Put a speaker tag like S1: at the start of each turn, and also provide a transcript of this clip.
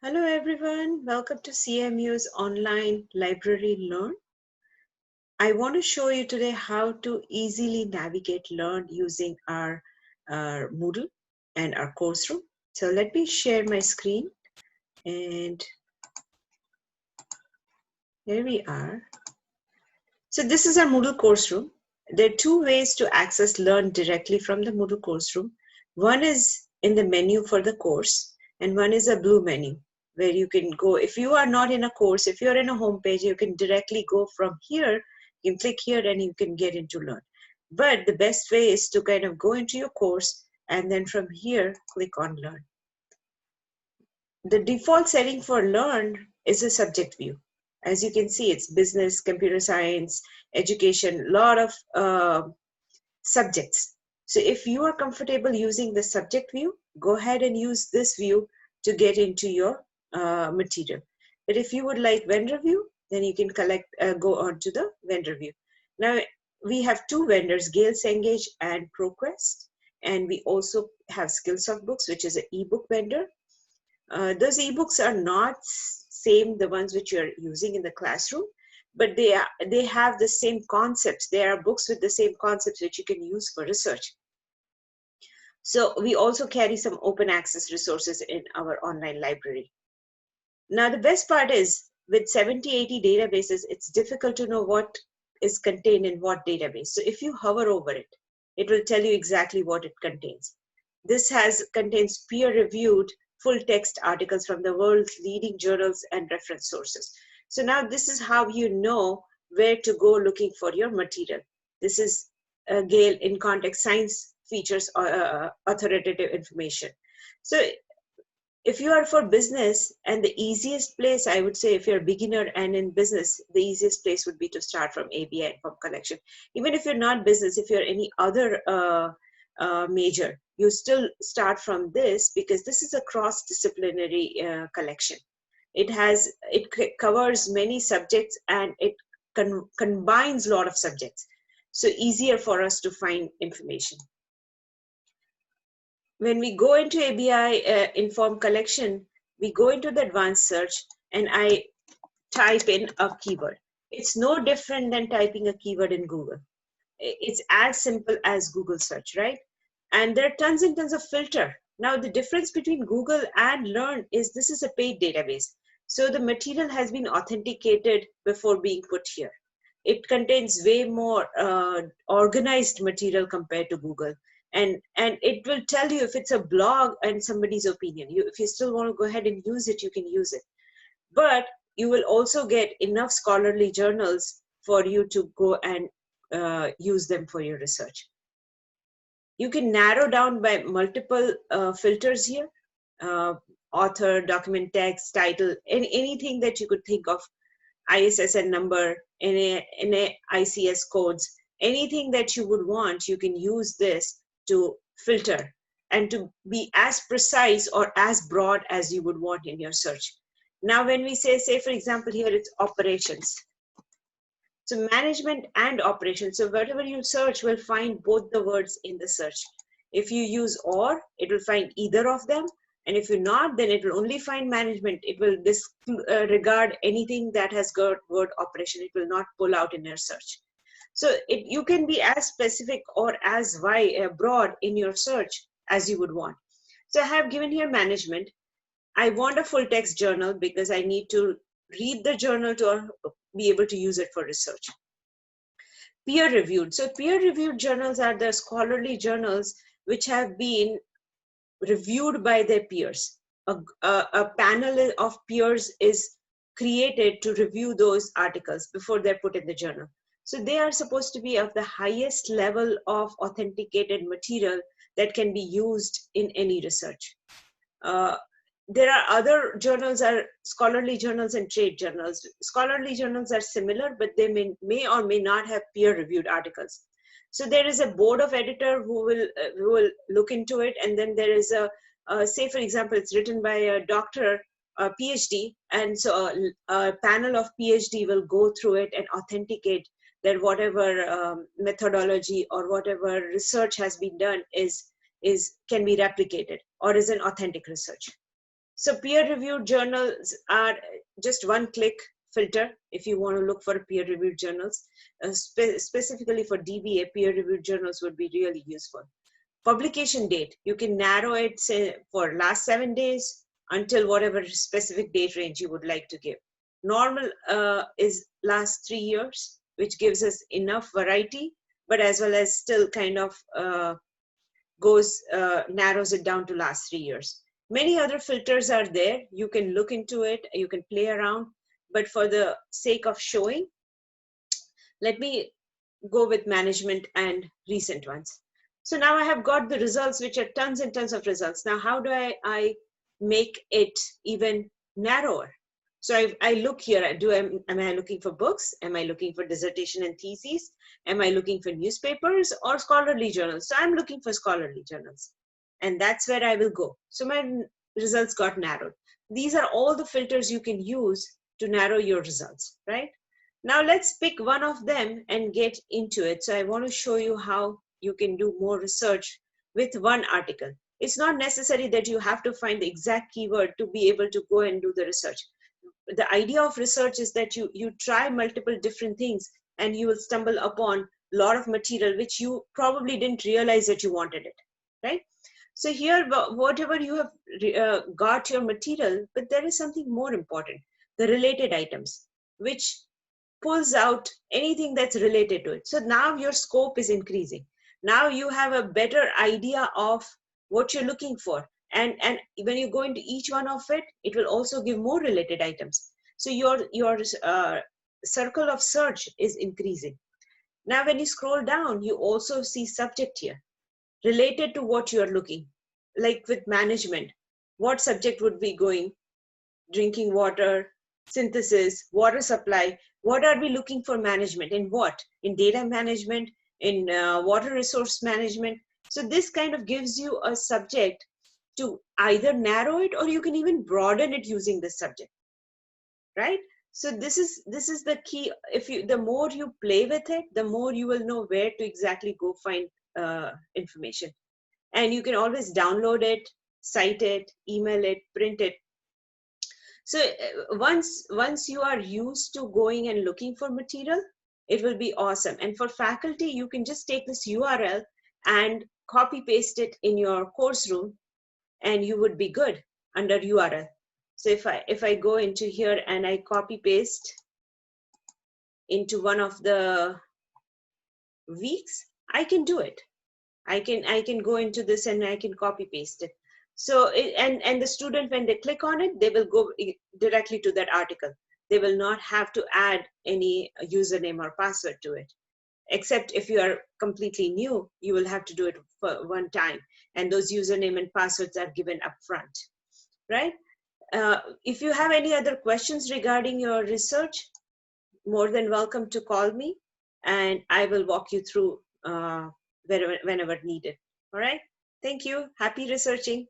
S1: Hello everyone, welcome to CMU's online library LIRN. I want to show you today how to easily navigate LIRN using our Moodle and our course room. So let me share my screen, and here we are. So this is our Moodle course room. There are two ways to access LIRN directly from the Moodle course room. One is in the menu for the course, and one is a blue menu where you can go. If you are not in a course, if you're in a home page, you can directly go from here. You can click here and you can get into LIRN. But the best way is to kind of go into your course and then from here, click on LIRN. The default setting for LIRN is a subject view. As you can see, it's business, computer science, education, a lot of subjects. So if you are comfortable using the subject view, go ahead and use this view to get into your material. But if you would like vendor view, then you can go on to the vendor view. Now, we have two vendors, Gale Cengage and ProQuest. And we also have Skillsoft Books, which is an ebook vendor. Those ebooks are not same the ones which you're using in the classroom, but they have the same concepts. They are books with the same concepts which you can use for research. So we also carry some open access resources in our online library. Now the best part is with 70-80 databases, it's difficult to know what is contained in what database. So if you hover over it, it will tell you exactly what it contains. This contains peer-reviewed full text articles from the world's leading journals and reference sources. So now this is how you know where to go looking for your material. This is Gale in context science features authoritative information. So if you are for business, and the easiest place, I would say, if you're a beginner and in business, the easiest place would be to start from ABI and from collection. Even if you're not business, if you're any other major, you still start from this because this is a cross-disciplinary collection. It covers many subjects and it combines a lot of subjects. So easier for us to find information. When we go into ABI Inform Collection, we go into the advanced search and I type in a keyword. It's no different than typing a keyword in Google. It's as simple as Google search, right? And there are tons and tons of filter. Now the difference between Google and LIRN is this is a paid database. So the material has been authenticated before being put here. It contains way more organized material compared to Google. And it will tell you if it's a blog and somebody's opinion. If you still want to go ahead and use it, you can use it. But you will also get enough scholarly journals for you to go and use them for your research. You can narrow down by multiple filters here, author, document text, title, anything that you could think of, ISSN number, NAICS codes, anything that you would want, you can use this to filter and to be as precise or as broad as you would want in your search. Now, when we say for example, here it's operations. So management and operations. So whatever you search will find both the words in the search. If you use or, it will find either of them. And if you're not, then it will only find management. It will disregard anything that has got word operation. It will not pull out in your search. So you can be as specific or as broad in your search as you would want. So I have given here management. I want a full text journal because I need to read the journal to be able to use it for research. Peer reviewed. So peer reviewed journals are the scholarly journals which have been reviewed by their peers. A panel of peers is created to review those articles before they're put in the journal. So they are supposed to be of the highest level of authenticated material that can be used in any research. There are other journals, are scholarly journals and trade journals. Scholarly journals are similar, but they may or may not have peer-reviewed articles. So there is a board of editor who will look into it, and then there is say for example, it's written by a doctor, a PhD, and so a panel of PhD will go through it and authenticate that whatever methodology or whatever research has been done can be replicated or is an authentic research. So peer-reviewed journals are just one-click filter if you want to look for peer-reviewed journals. Specifically for DBA, peer-reviewed journals would be really useful. Publication date, you can narrow it, say, for last 7 days until whatever specific date range you would like to give. Normal is last 3 years, which gives us enough variety, but as well as still kind of narrows it down to last 3 years. Many other filters are there. You can look into it, you can play around, but for the sake of showing, let me go with management and recent ones. So now I have got the results, which are tons and tons of results. Now, how do I make it even narrower? So I look here, am I looking for books? Am I looking for dissertation and theses? Am I looking for newspapers or scholarly journals? So I'm looking for scholarly journals. And that's where I will go. So my results got narrowed. These are all the filters you can use to narrow your results, right? Now let's pick one of them and get into it. So I want to show you how you can do more research with one article. It's not necessary that you have to find the exact keyword to be able to go and do the research. The idea of research is that you try multiple different things and you will stumble upon a lot of material which you probably didn't realize that you wanted it, right? So here, whatever you have got your material, but there is something more important, the related items, which pulls out anything that's related to it. So now your scope is increasing. Now you have a better idea of what you're looking for. And when you go into each one of it, it will also give more related items. So your circle of search is increasing. Now, when you scroll down, you also see subject here related to what you're looking. Like with management, what subject would be going? Drinking water, synthesis, water supply. What are we looking for management? In what? In data management, in water resource management. So this kind of gives you a subject to either narrow it, or you can even broaden it using this subject, right? So this is the key. If you, the more you play with it, the more you will know where to exactly go find information. And you can always download it, cite it, email it, print it. So once you are used to going and looking for material, it will be awesome. And for faculty, you can just take this URL and copy paste it in your course room, and you would be good under URL. So if I go into here and I copy paste into one of the weeks, I can do it. I can go into this and I can copy paste it. So and the student, when they click on it, they will go directly to that article. They will not have to add any username or password to it. Except if you are completely new, you will have to do it for one time. And those username and passwords are given up front, right? If you have any other questions regarding your research, more than welcome to call me, and I will walk you through whenever needed. All right. Thank you. Happy researching.